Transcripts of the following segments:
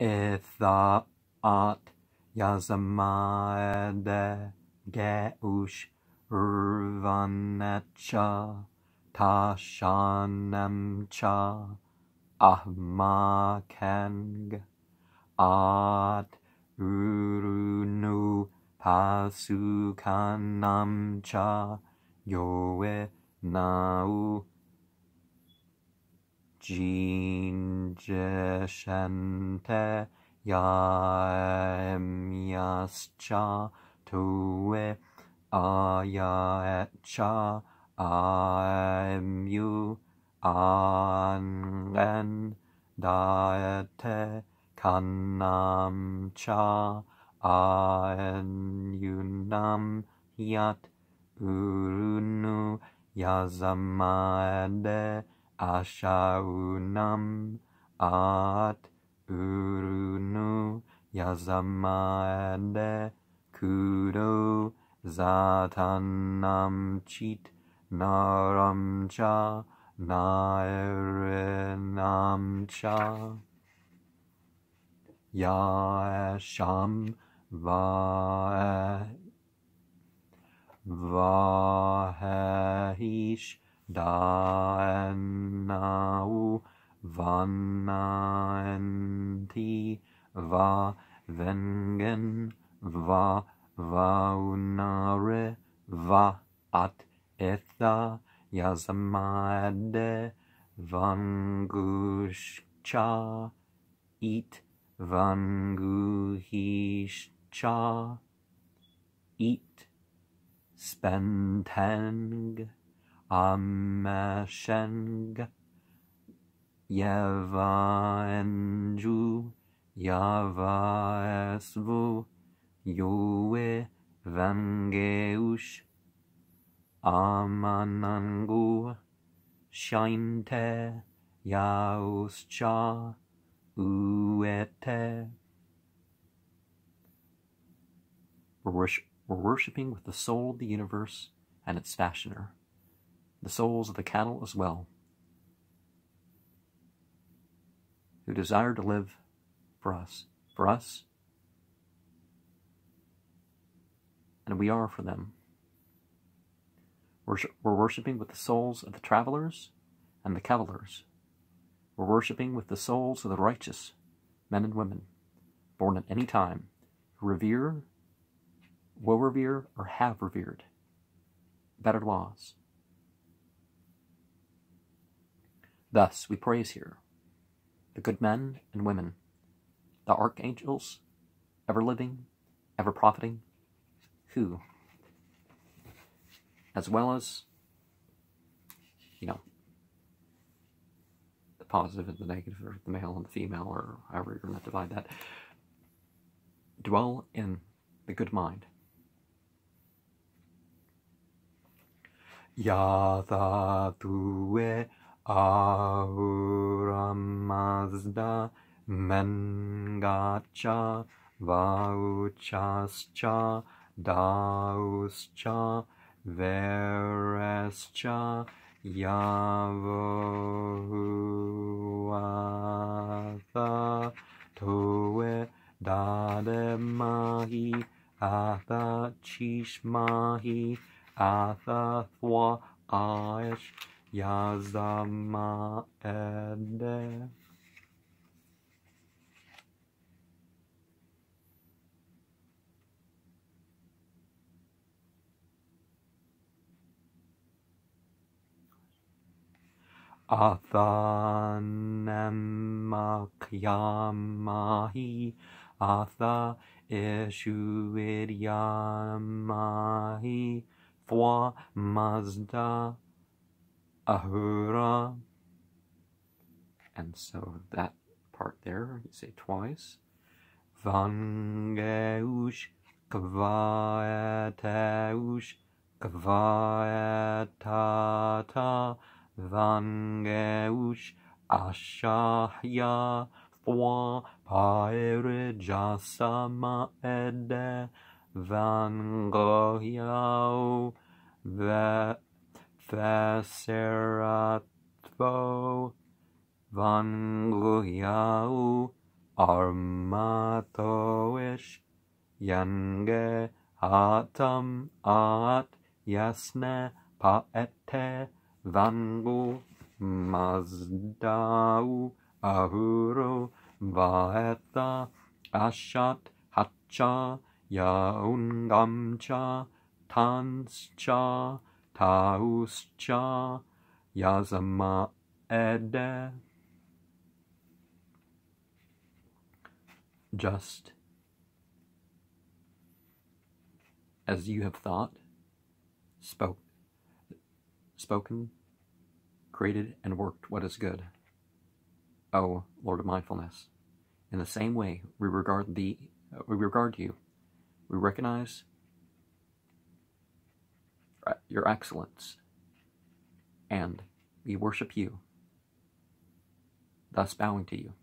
Itha at yazamade Gah Usha Urvanecha Tashanamcha Ahmakeng at Urunu Pasukanamcha Yoe Nau Jinjeshente Yascha Tue Ayacha Amu Angen Daete Kanamcha Ayunam Yat Urunu Yazamade Ashaunam at Urunu Yazamade Kudo Zatanam Chit Naramcha Nairenamcha Yasham Vahehish Daenau Vananti Va Vengen Va Vaunare Va At Etha Yazamade Vangushcha Eat Vanguhishcha Eat Spenteng Amesheng Yevaenju Yavaesvu Yoe Vangeush Amanangu Shainte Yauscha Uete. We're worshipping with the soul of the universe and its fashioner, the souls of the cattle as well, who desire to live for us, and we are for them. We're worshipping with the souls of the travelers and the cavillers. We're worshipping with the souls of the righteous, men and women, born at any time, who revere, will revere, or have revered better laws. Thus, we praise here the good men and women, the archangels, ever living, ever profiting, who, as well as, the positive and the negative, or the male and the female, or however you're going to divide that, dwell in the good mind. Yatha tue ahuramazda mengacha vauchascha dauscha verescha yavohuatha tue dademahi atha chishmahi Atha Thwa Aish Yazama Ede. Atha Nemakyamahi Atha Eshuidyamahi Thwa Mazda Ahura. And so that part there, you say twice. Vangeush Kvaeteush Kvaetata Vangeush Ashahya Thwa Paire Jasama Ede Vangohyao Veseratvo Vangohyao Armatoish yange atam at yasne paete vangu mazdau ahuro vaeta ashat hacha yaungamcha tanscha tauscha yazama ede. Just as you have thought, spoken, created, and worked what is good, O Lord of mindfulness, in the same way we regard you. We recognize your excellence, and we worship you, thus bowing to you.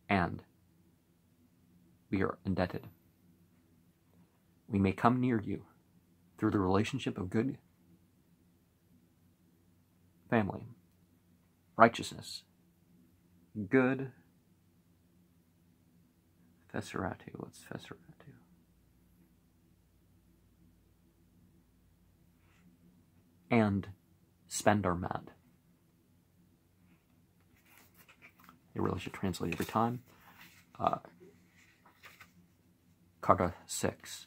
And we are indebted. We may come near you through the relationship of good family, righteousness, good Feseratu. What's Feseratu? And spend our mat. You really should translate every time. Kardah 6.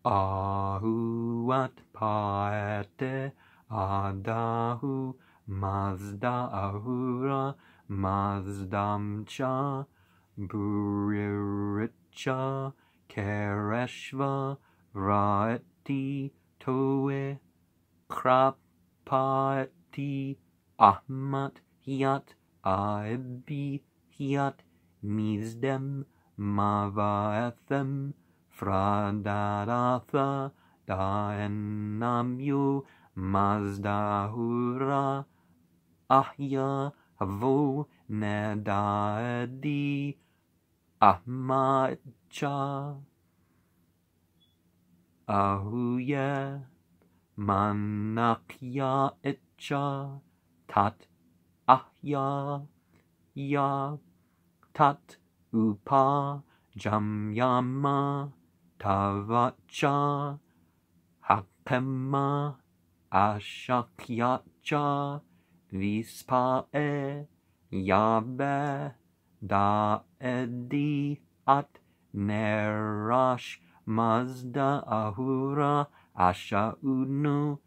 Ahuat paete adahu mazda ahura mazdamcha buriricha kereshva raeti toe krapati ahmat hiat aebi hiat mizdem mavaethem fradadatha daenamyu mazdahura ahya havo nedadi ahmacha ahuye manakya itcha tat ahya ya tat upa jamyama tavacha hakema ashakyacha vispae yabe daedi at nerash mazda ahura asha unu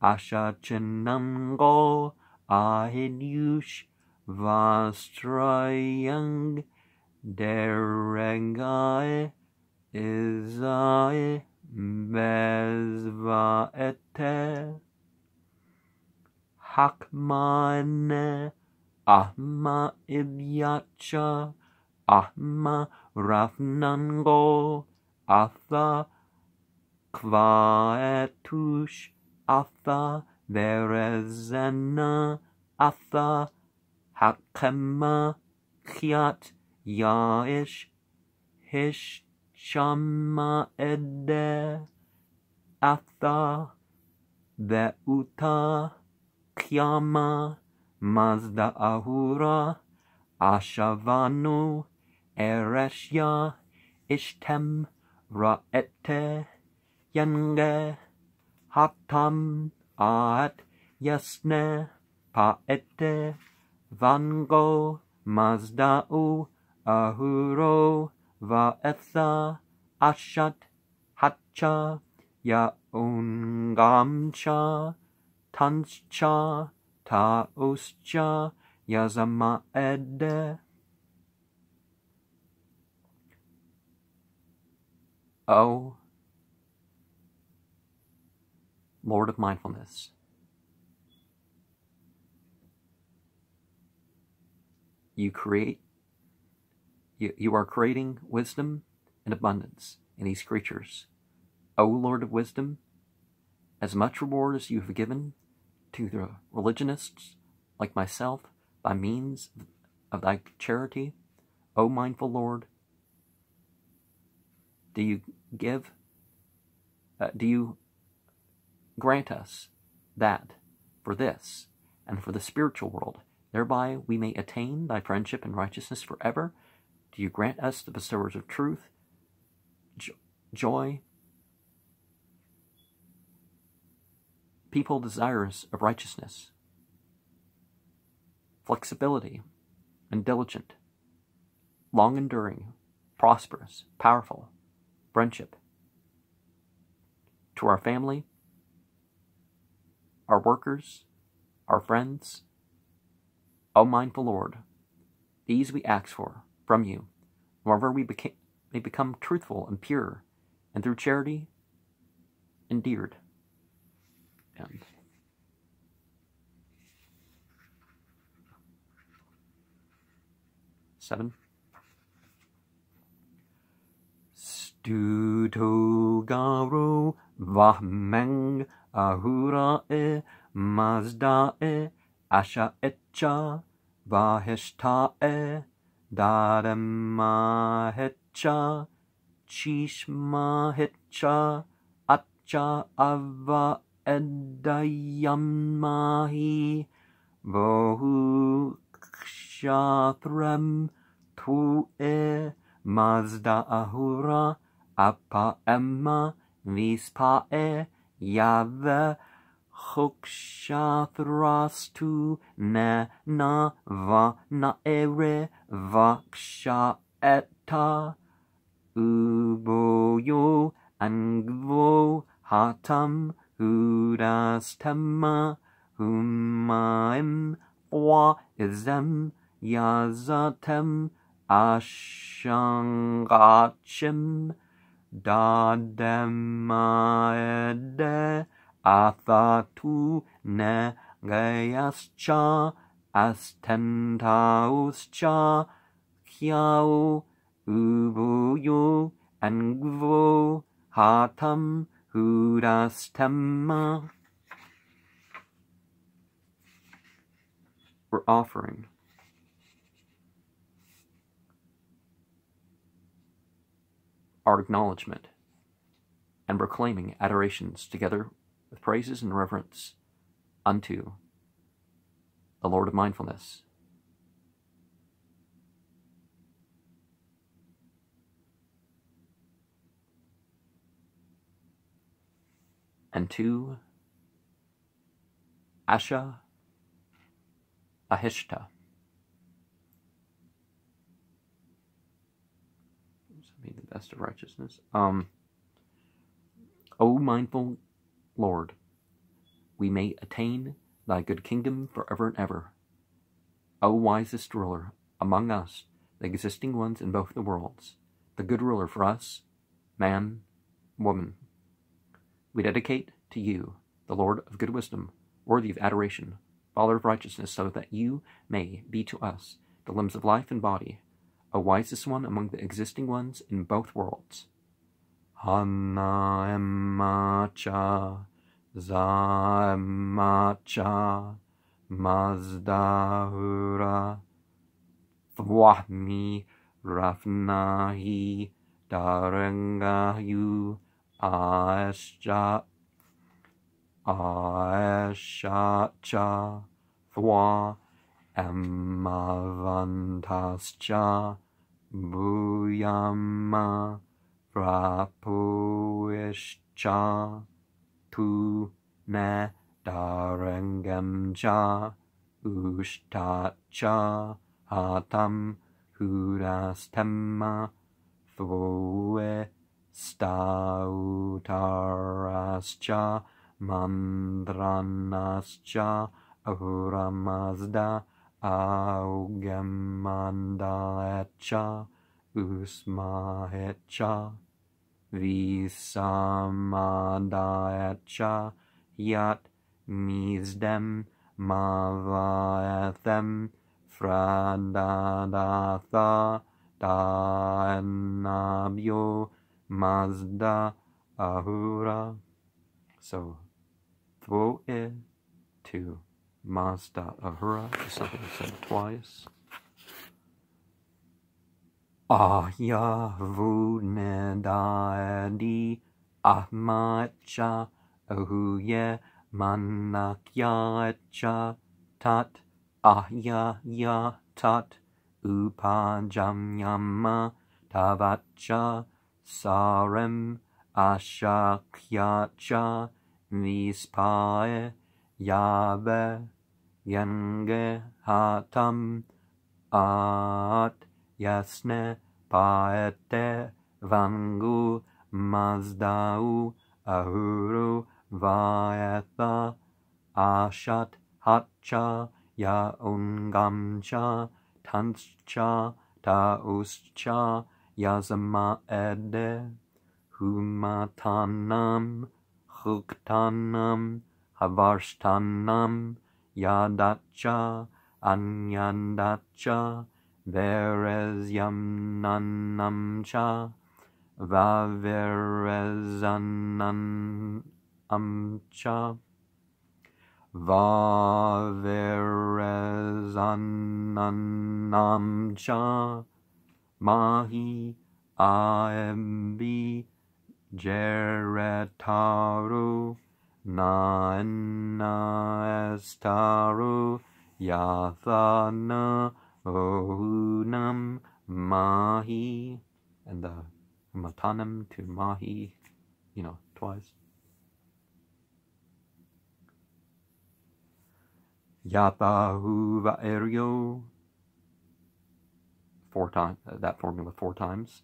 asha chenango ahidyush vastrayang deregae izae bezvaete hakmane ahma ibyacha ahma rafnango atha kvaetush atha verezena atha hakema kiat yaish hish shama ede atha veuta kyama mazda ahura ashavanu ereshya ishtem raete yange hatam at yasne paete vango mazda'u ahuro vaetha ashat hacha yaungamcha tanscha tauscha yazama ede. O Lord of mindfulness, you are creating wisdom and abundance in these creatures. O Lord of wisdom, as much reward as you have given to the religionists like myself by means of thy charity, O mindful Lord, do you grant us that for this, and for the spiritual world. Thereby we may attain thy friendship and righteousness forever. Do you grant us, the bestowers of truth, joy, people desirous of righteousness, flexibility, and diligent, long-enduring, prosperous, powerful, friendship. To our family, our workers, our friends, O mindful Lord, these we ask for from you, wherever we may become truthful and pure, and through charity endeared. And 7. Stuto garo vahmeng ahura e mazda e asha etcha vaheshta e dadema hetcha chishma hetcha atcha ava edayamahi vohu kshatrem tu e mazda ahura apa emma vispa e yave Hokshathrastu ne na va na ere vaksha etta uboyo angvo hatam hudastema humaim wa izem yazatem ashangachim dademaede athatu ne gayascha astentauscha hyao ubuyo angvo hatam hudastema. We're offering our acknowledgement and proclaiming adorations together with praises and reverence unto the Lord of mindfulness. And to Asha Ahishta. Be the best of righteousness. O mindful Lord, we may attain thy good kingdom forever and ever. O wisest ruler among us, the existing ones in both the worlds, the good ruler for us, man, woman, we dedicate to you, the Lord of good wisdom, worthy of adoration, Father of righteousness, so that you may be to us the limbs of life and body, O wisest one among the existing ones in both worlds. Hana emmacha, za emmacha, mazdahura, thwahmi, rafnahi, darengayu, aesha, aeshacha, thwa, emmavantascha, buyama, prapuishcha, tu ne darengamcha, ushtacha, hatam, hudastema, thue, stautarascha, mandranascha, ahuramazda, augemandaecha, usmahecha, visamadaecha, yat mizdem, mavaethem, fradadatha, daenabyo, mazda, ahura. So, thwoe to Mazda Ahura is something said twice. Ayavunedadi Ahmacha Ahuye Manakyacha tat ahya ya tat upajamyama tavacha sarem ashakyacha vispae yave yenge hatam at yasne paete vangu mazdau ahuru vaetha ashat hatcha ya ungamcha tanscha tauscha yazama ede humatanam huktanam havarshtanam yadacha anyandacha verezyamnanamcha vaverezanamcha vaverezanamcha mahi aembi jeretaru naena estaru yathana ohunam mahi, and the matanam to mahi, twice. Yatahu va'eryo, 4 times, that formula 4 times.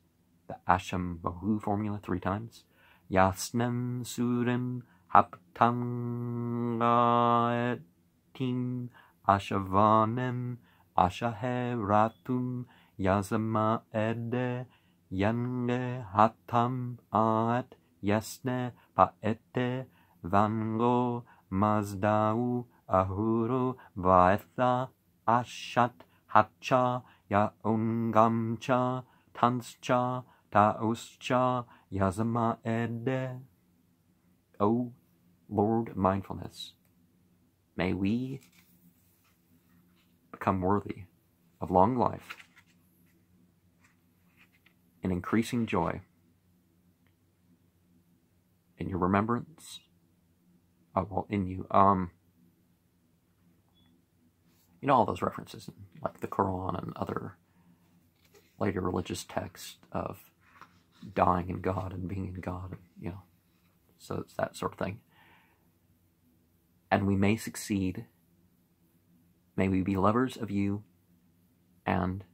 The Asham Bahu formula 3 times. Yasnem Surim Haptangaetim Ashavanem Ashaheratum Yazama Ede Yange Hatam Aet Yasne Paete Vango Mazdau Ahuru Vaetha Ashat Hatcha Ya Ungamcha Tanscha Tauscha Yazama Ede. O Lord Mindfulness, may we become worthy of long life and increasing joy in your remembrance in you. All those references in, like the Quran and other later religious texts of dying in God and being in God, so it's that sort of thing. And we may succeed. May we be lovers of you and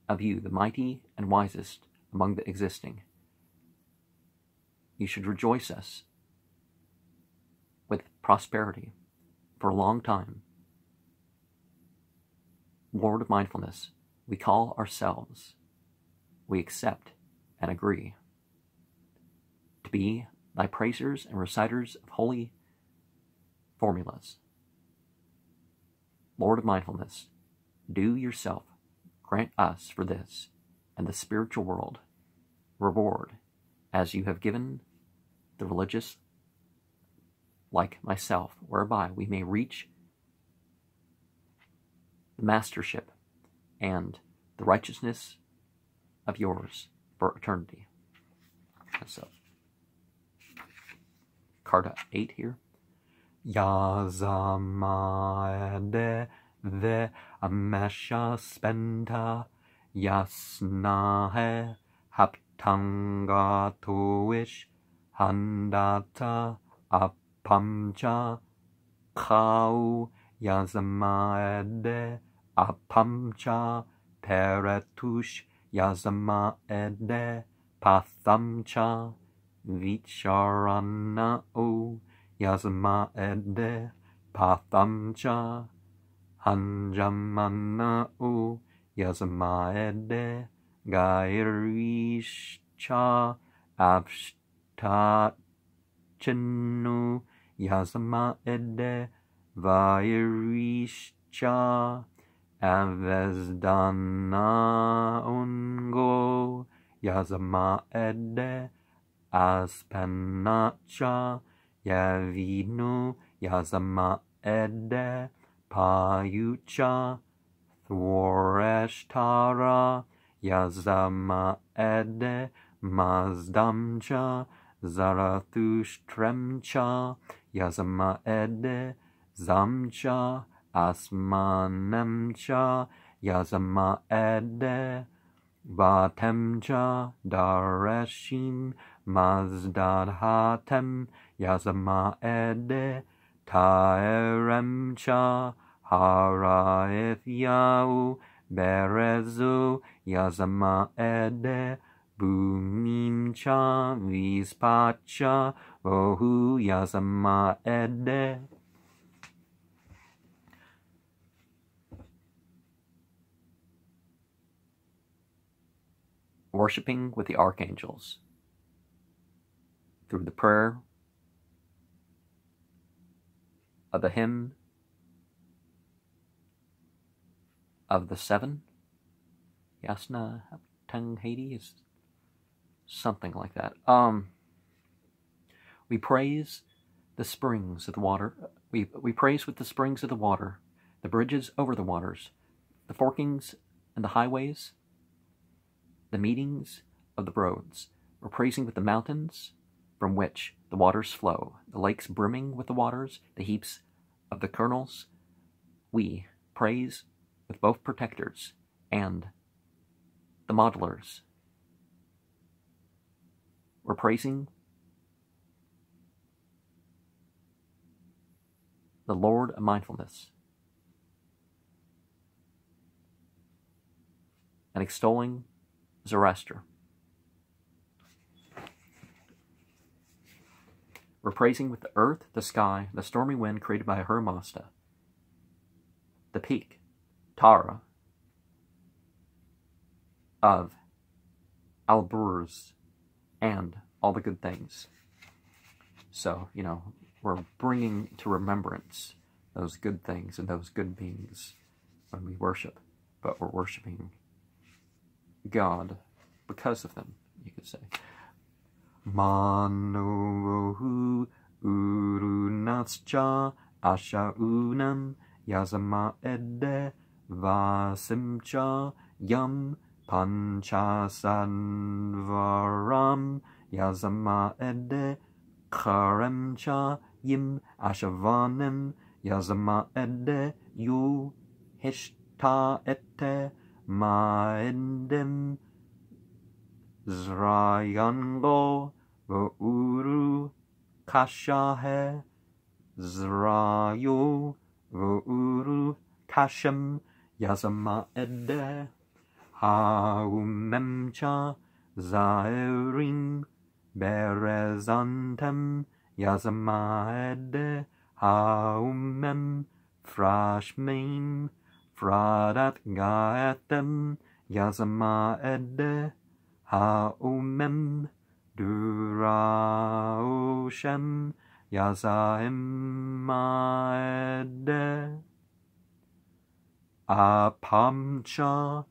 of you, the mighty and wisest among the existing. You should rejoice us with prosperity for a long time. Lord of Mindfulness, we call ourselves, we accept and agree to be thy praisers and reciters of holy formulas. Lord of Mindfulness, do yourself grant us for this and the spiritual world reward as you have given the religious like myself, whereby we may reach the mastership and the righteousness of yours for eternity. So, Kardah 8 here. Yazamade ve amesha spenta yasnahe haptangatoish handata apamcha kau yazamade apamcha peretush yazamade pathamcha vicharana o yazamade pathamcha hanjamana o yazamade gairishcha abshtachenu yazamade vairishcha avezdana ungo yazamade aspenacha yavinu yazamade payucha thwareshtara yazamade mazdamcha zarathushtremcha Yazama Ede Zamcha Asmanemcha Yazama Ede Vatemcha Dareshim Mazdad Hatem Yazama Ede Taeremcha Haraethyau Berezu Yazama Ede Bumimcha Vispacha Vohu Yazama Ede. Worshipping with the archangels through the prayer of the hymn of the seven. Yasna Haptang Hades, something like that. We praise the springs of the water. We praise with the springs of the water, the bridges over the waters, the forkings and the highways, the meetings of the roads. We're praising with the mountains from which the waters flow, the lakes brimming with the waters, the heaps of the kernels. We praise with both protectors and the modelers. We're praising the Lord of mindfulness and extolling Zoroaster. We're praising with the earth, the sky, the stormy wind created by Ahura the peak, Tara, of Alburz, and all the good things. So, we're bringing to remembrance those good things and those good beings when we worship, but we're worshiping God because of them, you could say. Manohu urunascha ashaunam yazama edde vasimcha yam panchasanvaram yazama edde karemcha yim ashavanim yazama edde yu hishta ette maendim zrayango vouru kashahe zrayo vouru kashem yazama edde haumemcha zairim berezantem yazama edde haumem frashmeim fradat gaetem yazama edde haumem duraoshem yazaim maedde apamcha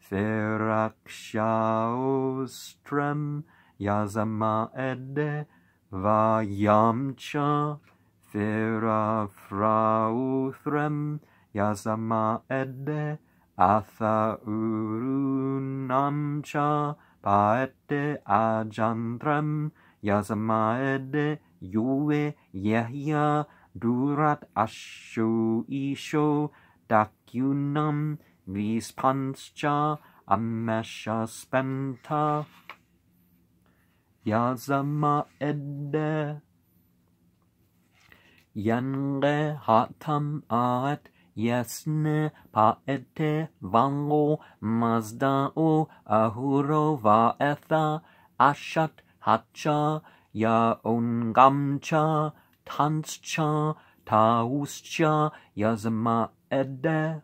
firakshaostrem yazama edde vayamcha firafrauthrem yazama edde atha urunamcha paete ajantrem yazama edde yue yehya durat asho isho dakyunam vispanscha amesha spenta yazama edde yange hatam aet yesne paete vango mazdao ahuro vaetha ashat hacha ya ongamcha tanscha tauscha yazama edde.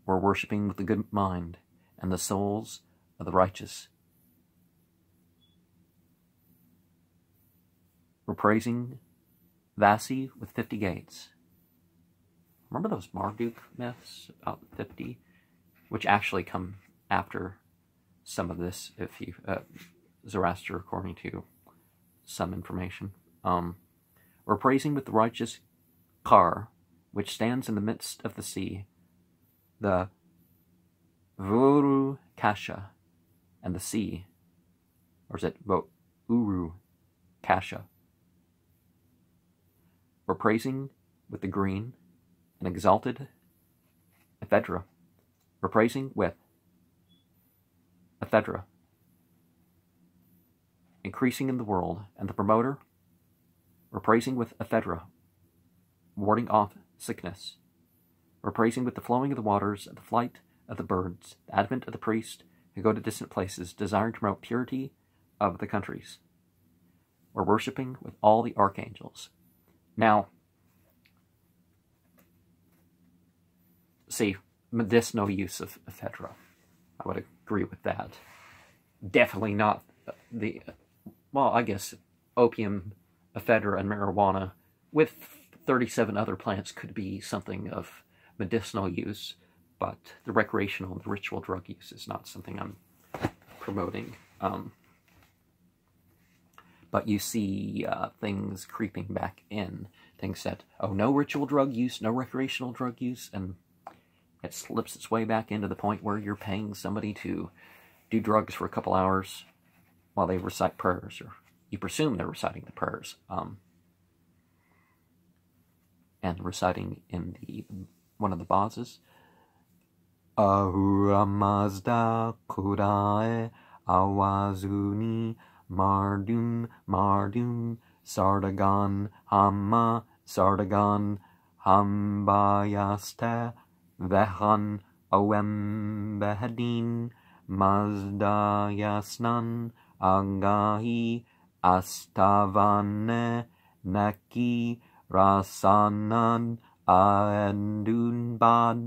We're worshiping with the good mind and the souls of the righteous. We're praising Vasi with 50 gates. Remember those Marduk myths about 50? Which actually come after some of this, if you, Zoroaster, according to some information. We're praising with the righteous Kar, which stands in the midst of the sea, the Voru Kasha, and the sea, or is it Uru acacia. We're praising with the green and exalted ephedra. We're praising with ephedra, increasing in the world, and the promoter, we're praising with ephedra, warding off sickness. We're praising with the flowing of the waters, and the flight of the birds, the advent of the priest who go to distant places, desiring to promote purity of the countries. We're worshiping with all the archangels. Now, see, medicinal use of ephedra. I would agree with that. Definitely not the, well, I guess opium, ephedra, and marijuana with 37 other plants could be something of medicinal use, but the recreational and the ritual drug use is not something I'm promoting. But you see things creeping back in. Things that, oh, no ritual drug use, no recreational drug use, and it slips its way back into the point where you're paying somebody to do drugs for a couple hours while they recite prayers, or you presume they're reciting the prayers, and reciting in the one of the bhajans. Ahura Mazda Kudae Awazuni Mardum Mardum Sardagan Hamma Sardagan Hambayaste Vehan Awem Behedin Mazda Yasnan Agahi Astavane Neki Rasanan Aendunbad.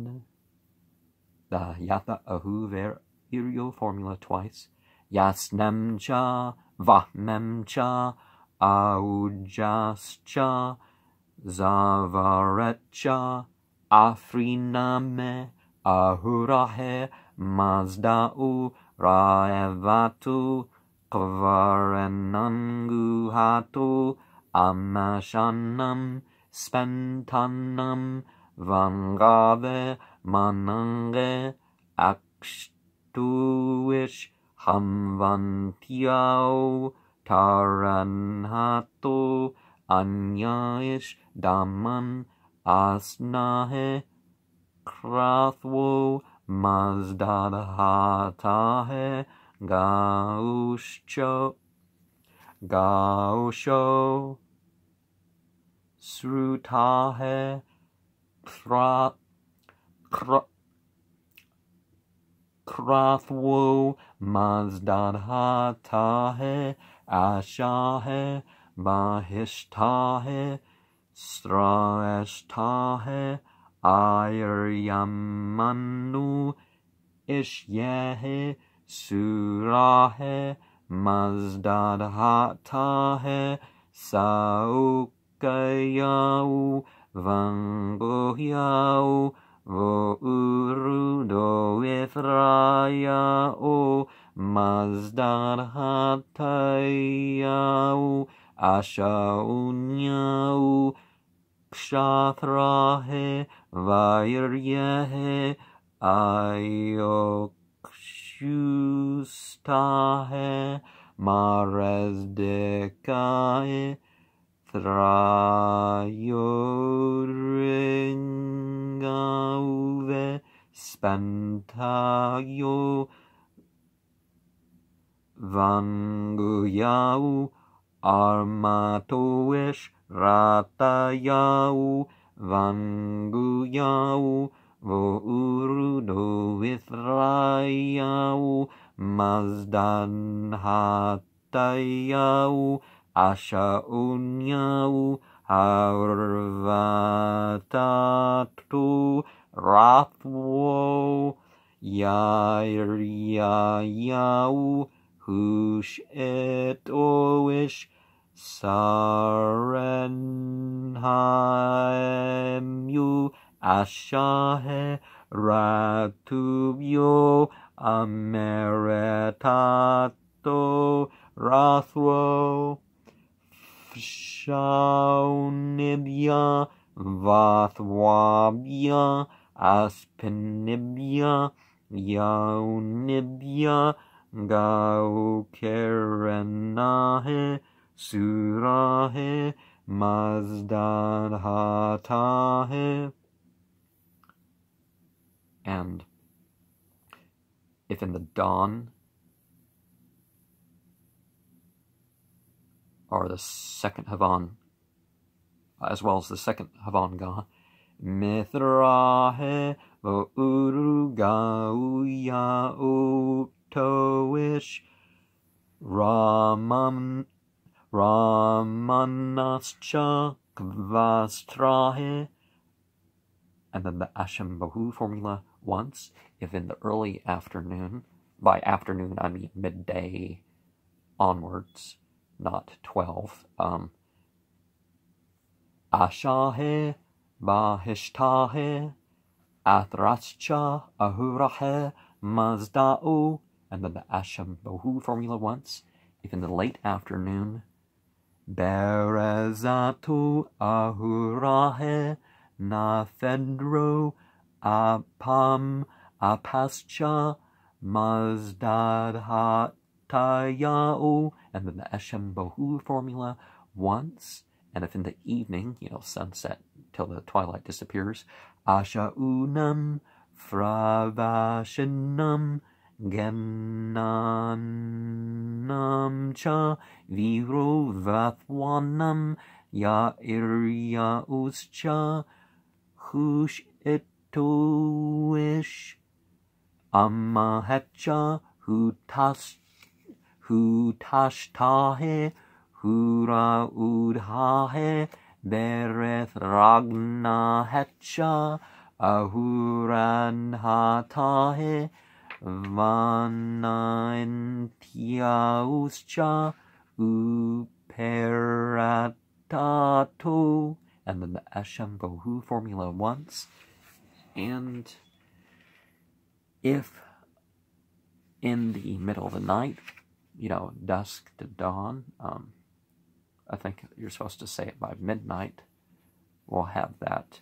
The Yatha Ahu Irial formula twice. Yasnemcha Vahmemcha Aujascha Zavaretcha Afriname Ahurahe Mazda'u Raevatu Kvarenanguhatu Amashanam Spentanam Vangave Manange Akshtuish Hamvantiao Taranhato Anyaish Daman Asnahe Krathwo Mazdadhatahe Gah Usha Srutahe Krathwo Mazdadhatahe Ashahe Bahishtahe Straeshtahe Aryamanu Ishyehe Surahe Mazdadhatahe Saukayau Vangohyau Vo'urudo Ithrayao Mazdadhatayau Ashaunyau Kshatrahe Vairyehe Ayokshustahe Marezdekae Thrayoringauve Spantayo Vanguyau Armatoish Ratayau Vanguyau Vo'urudo Ithrayau Mazdanhatayau Ashaunyau Harvatatu Rathwo Yairayau Hush etoish Sarenhaimyu Ashahe Ratubyo Ameretato Rathwo Shaunibya Vathwabya Aspinibya Yaunibya Gaukerenahe Surahe Mazdad Hatahe. And if in the dawn or the second Havan, as well as the second Havan Gah, Mithrahe Uru Gah Usha Otoish Ramanascha Kvastrahe. And then the Asham Bahu formula once, if in the early afternoon, by afternoon I mean midday onwards, not 12, Ashahe Bahishtahe Athrascha Ahurahe Mazda'u. And then the Asham Bahu formula once, if in the late afternoon, Berezatu Ahurahe Nafedro Apam Apascha Mazdad Hatayau. And then the Eshem Bohu formula once. And if in the evening, sunset till the twilight disappears, Ashaunam Fravashinam Gemnanam Cha Viro Vathwanam Ya Irya Uscha Hush Etoish Amahecha Hutashtahe Hura Udhahe Bereth Ragna Hecha Ahuran Hatahe Vanantiauscha Uperatatu. And then the Eshem Bohu formula once. And if in the middle of the night, dusk to dawn, I think you're supposed to say it by midnight, we'll have that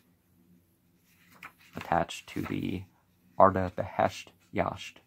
attached to the Arda Behesht Yasht